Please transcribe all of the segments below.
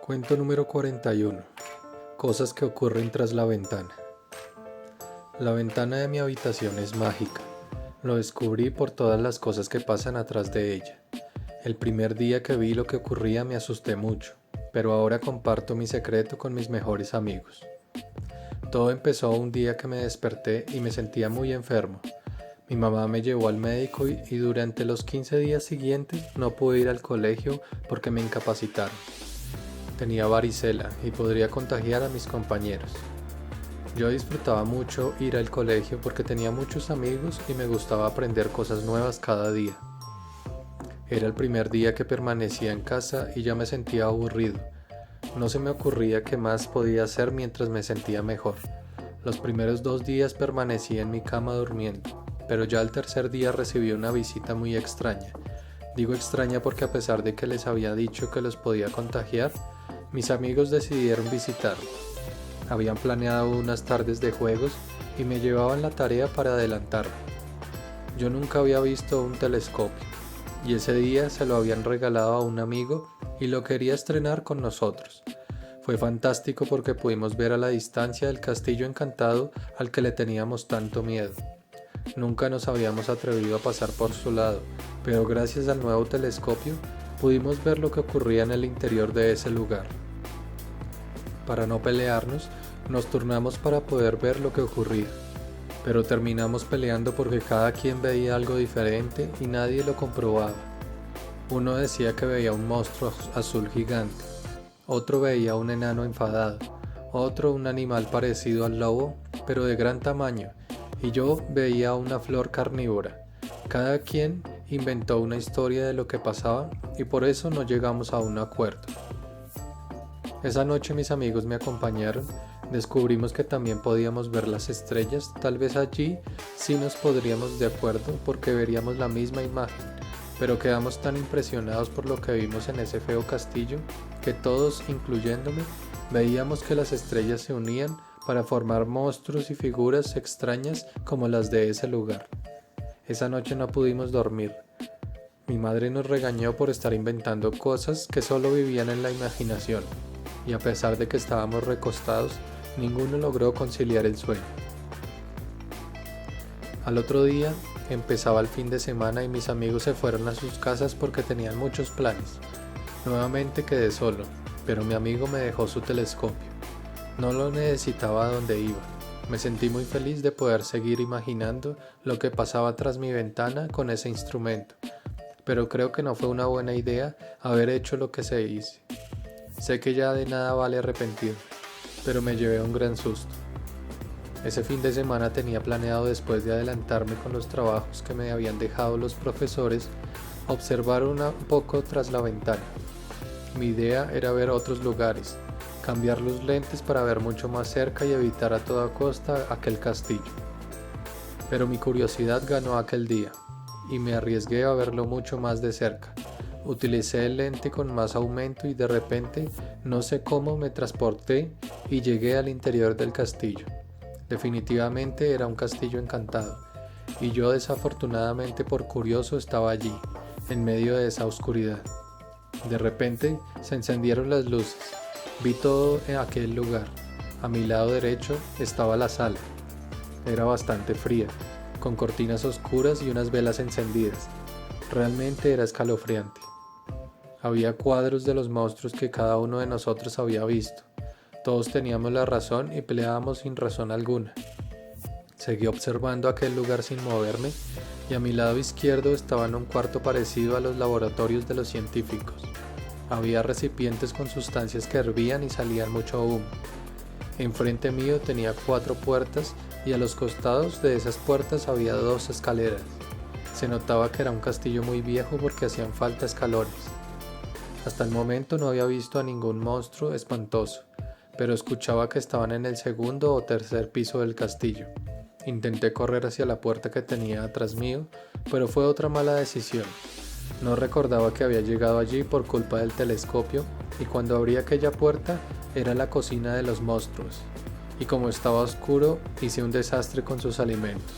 Cuento número 41. Cosas que ocurren tras la ventana. La ventana de mi habitación es mágica. Lo descubrí por todas las cosas que pasan atrás de ella. El primer día que vi lo que ocurría me asusté mucho, pero ahora comparto mi secreto con mis mejores amigos. Todo empezó un día que me desperté y me sentía muy enfermo. Mi mamá me llevó al médico y durante los 15 días siguientes no pude ir al colegio porque me incapacitaron. Tenía varicela y podría contagiar a mis compañeros. Yo disfrutaba mucho ir al colegio porque tenía muchos amigos y me gustaba aprender cosas nuevas cada día. Era el primer día que permanecía en casa y ya me sentía aburrido. No se me ocurría qué más podía hacer mientras me sentía mejor. Los primeros 2 días permanecí en mi cama durmiendo, pero ya el tercer día recibí una visita muy extraña. Digo extraña porque a pesar de que les había dicho que los podía contagiar, mis amigos decidieron visitarme. Habían planeado unas tardes de juegos y me llevaban la tarea para adelantarme. Yo nunca había visto un telescopio y ese día se lo habían regalado a un amigo y lo quería estrenar con nosotros. Fue fantástico porque pudimos ver a la distancia el castillo encantado al que le teníamos tanto miedo. Nunca nos habíamos atrevido a pasar por su lado, pero gracias al nuevo telescopio pudimos ver lo que ocurría en el interior de ese lugar. Para no pelearnos, nos turnamos para poder ver lo que ocurría, pero terminamos peleando porque cada quien veía algo diferente y nadie lo comprobaba. Uno decía que veía un monstruo azul gigante, otro veía un enano enfadado, otro un animal parecido al lobo, pero de gran tamaño, y yo veía una flor carnívora. Cada quien inventó una historia de lo que pasaba y por eso no llegamos a un acuerdo. Esa noche mis amigos me acompañaron, descubrimos que también podíamos ver las estrellas, tal vez allí sí nos podríamos de acuerdo porque veríamos la misma imagen, pero quedamos tan impresionados por lo que vimos en ese feo castillo que todos, incluyéndome, veíamos que las estrellas se unían para formar monstruos y figuras extrañas como las de ese lugar. Esa noche no pudimos dormir. Mi madre nos regañó por estar inventando cosas que solo vivían en la imaginación, y a pesar de que estábamos recostados, ninguno logró conciliar el sueño. Al otro día empezaba el fin de semana y mis amigos se fueron a sus casas porque tenían muchos planes. Nuevamente quedé solo, pero mi amigo me dejó su telescopio. No lo necesitaba a donde iba. Me sentí muy feliz de poder seguir imaginando lo que pasaba tras mi ventana con ese instrumento, pero creo que no fue una buena idea haber hecho lo que se hizo. Sé que ya de nada vale arrepentirme, pero me llevé un gran susto. Ese fin de semana tenía planeado, después de adelantarme con los trabajos que me habían dejado los profesores, observar un poco tras la ventana. Mi idea era ver otros lugares, cambiar los lentes para ver mucho más cerca y evitar a toda costa aquel castillo. Pero mi curiosidad ganó aquel día, y me arriesgué a verlo mucho más de cerca. Utilicé el lente con más aumento y de repente, no sé cómo, me transporté y llegué al interior del castillo. Definitivamente era un castillo encantado, y yo desafortunadamente por curioso estaba allí, en medio de esa oscuridad. De repente se encendieron las luces, vi todo en aquel lugar. A mi lado derecho estaba la sala. Era bastante fría, con cortinas oscuras y unas velas encendidas. Realmente era escalofriante. Había cuadros de los monstruos que cada uno de nosotros había visto. Todos teníamos la razón y peleábamos sin razón alguna. Seguí observando aquel lugar sin moverme y a mi lado izquierdo estaba en un cuarto parecido a los laboratorios de los científicos. Había recipientes con sustancias que hervían y salían mucho humo. Enfrente mío tenía 4 puertas y a los costados de esas puertas había 2 escaleras. Se notaba que era un castillo muy viejo porque hacían falta escalones. Hasta el momento no había visto a ningún monstruo espantoso, pero escuchaba que estaban en el segundo o tercer piso del castillo. Intenté correr hacia la puerta que tenía atrás mío, pero fue otra mala decisión. No recordaba que había llegado allí por culpa del telescopio y cuando abrí aquella puerta era la cocina de los monstruos. Y como estaba oscuro, hice un desastre con sus alimentos.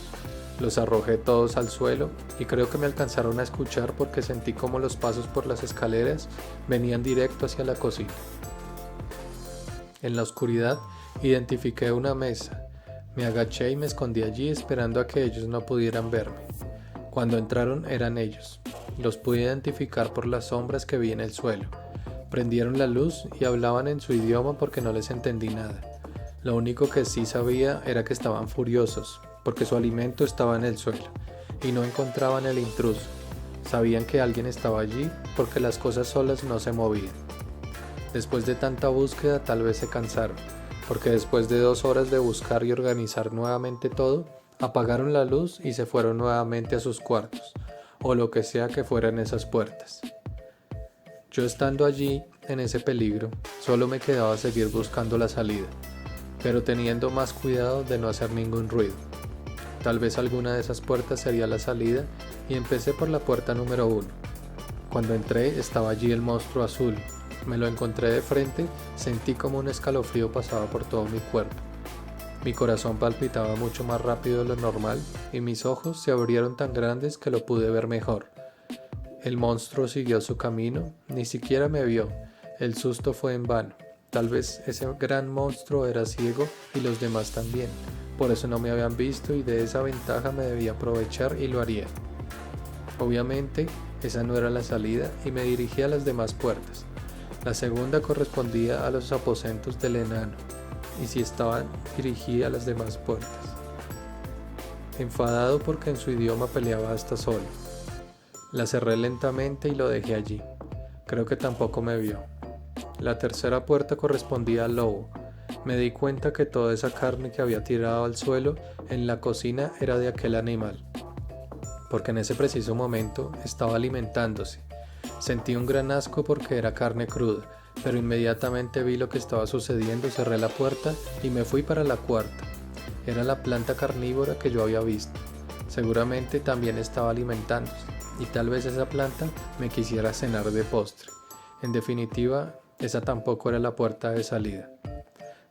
Los arrojé todos al suelo y creo que me alcanzaron a escuchar porque sentí como los pasos por las escaleras venían directo hacia la cocina. En la oscuridad identifiqué una mesa. Me agaché y me escondí allí esperando a que ellos no pudieran verme. Cuando entraron eran ellos. Los pude identificar por las sombras que vi en el suelo. Prendieron la luz y hablaban en su idioma porque no les entendí nada. Lo único que sí sabía era que estaban furiosos, porque su alimento estaba en el suelo, y no encontraban el intruso. Sabían que alguien estaba allí porque las cosas solas no se movían. Después de tanta búsqueda tal vez se cansaron, porque después de 2 horas de buscar y organizar nuevamente todo, apagaron la luz y se fueron nuevamente a sus cuartos, o lo que sea que fueran esas puertas. Yo estando allí, en ese peligro, solo me quedaba seguir buscando la salida, pero teniendo más cuidado de no hacer ningún ruido. Tal vez alguna de esas puertas sería la salida y empecé por la puerta número 1. Cuando entré estaba allí el monstruo azul. Me lo encontré de frente, sentí como un escalofrío pasaba por todo mi cuerpo. Mi corazón palpitaba mucho más rápido de lo normal y mis ojos se abrieron tan grandes que lo pude ver mejor. El monstruo siguió su camino, ni siquiera me vio. El susto fue en vano. Tal vez ese gran monstruo era ciego y los demás también. Por eso no me habían visto y de esa ventaja me debía aprovechar y lo haría. Obviamente, esa no era la salida y me dirigí a las demás puertas. La segunda correspondía a los aposentos del enano, y si estaban, dirigí a las demás puertas. Enfadado porque en su idioma peleaba hasta solo. La cerré lentamente y lo dejé allí. Creo que tampoco me vio. La tercera puerta correspondía al lobo. Me di cuenta que toda esa carne que había tirado al suelo en la cocina era de aquel animal, porque en ese preciso momento estaba alimentándose. Sentí un gran asco porque era carne cruda, pero inmediatamente vi lo que estaba sucediendo, cerré la puerta y me fui para la cuarta. Era la planta carnívora que yo había visto. Seguramente también estaba alimentándose, y tal vez esa planta me quisiera cenar de postre. En definitiva, esa tampoco era la puerta de salida.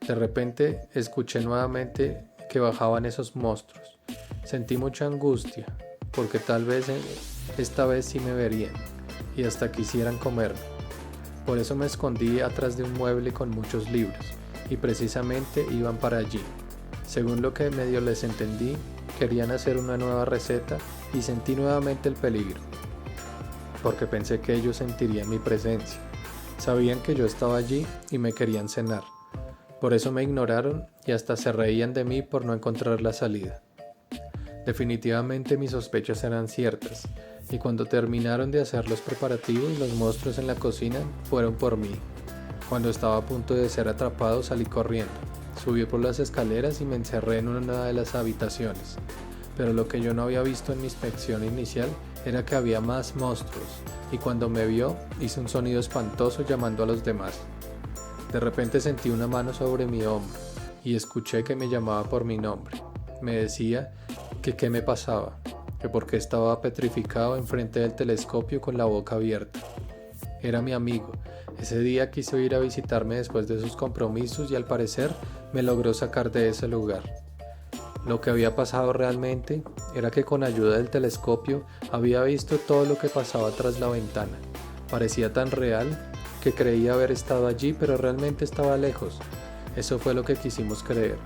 De repente escuché nuevamente que bajaban esos monstruos. Sentí mucha angustia, porque tal vez esta vez sí me verían, y hasta quisieran comerme. Por eso me escondí atrás de un mueble con muchos libros, y precisamente iban para allí. Según lo que medio les entendí, querían hacer una nueva receta y sentí nuevamente el peligro, porque pensé que ellos sentirían mi presencia. Sabían que yo estaba allí y me querían cenar. Por eso me ignoraron y hasta se reían de mí por no encontrar la salida. Definitivamente mis sospechas eran ciertas, y cuando terminaron de hacer los preparativos, los monstruos en la cocina fueron por mí. Cuando estaba a punto de ser atrapado, salí corriendo. Subí por las escaleras y me encerré en una de las habitaciones. Pero lo que yo no había visto en mi inspección inicial era que había más monstruos, y cuando me vio, hizo un sonido espantoso llamando a los demás. De repente sentí una mano sobre mi hombro, y escuché que me llamaba por mi nombre. Me decía que qué me pasaba, que por qué estaba petrificado enfrente del telescopio con la boca abierta. Era mi amigo. Ese día quiso ir a visitarme después de sus compromisos y al parecer me logró sacar de ese lugar. Lo que había pasado realmente era que con ayuda del telescopio había visto todo lo que pasaba tras la ventana. Parecía tan real que creía haber estado allí, pero realmente estaba lejos. Eso fue lo que quisimos creer.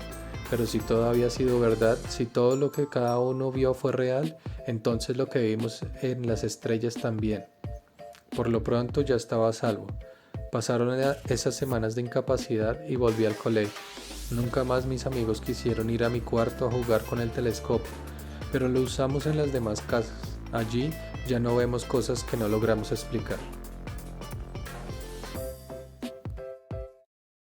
Pero si todo había sido verdad, si todo lo que cada uno vio fue real, entonces lo que vimos en las estrellas también. Por lo pronto ya estaba a salvo. Pasaron esas semanas de incapacidad y volví al colegio. Nunca más mis amigos quisieron ir a mi cuarto a jugar con el telescopio, pero lo usamos en las demás casas. Allí ya no vemos cosas que no logramos explicar.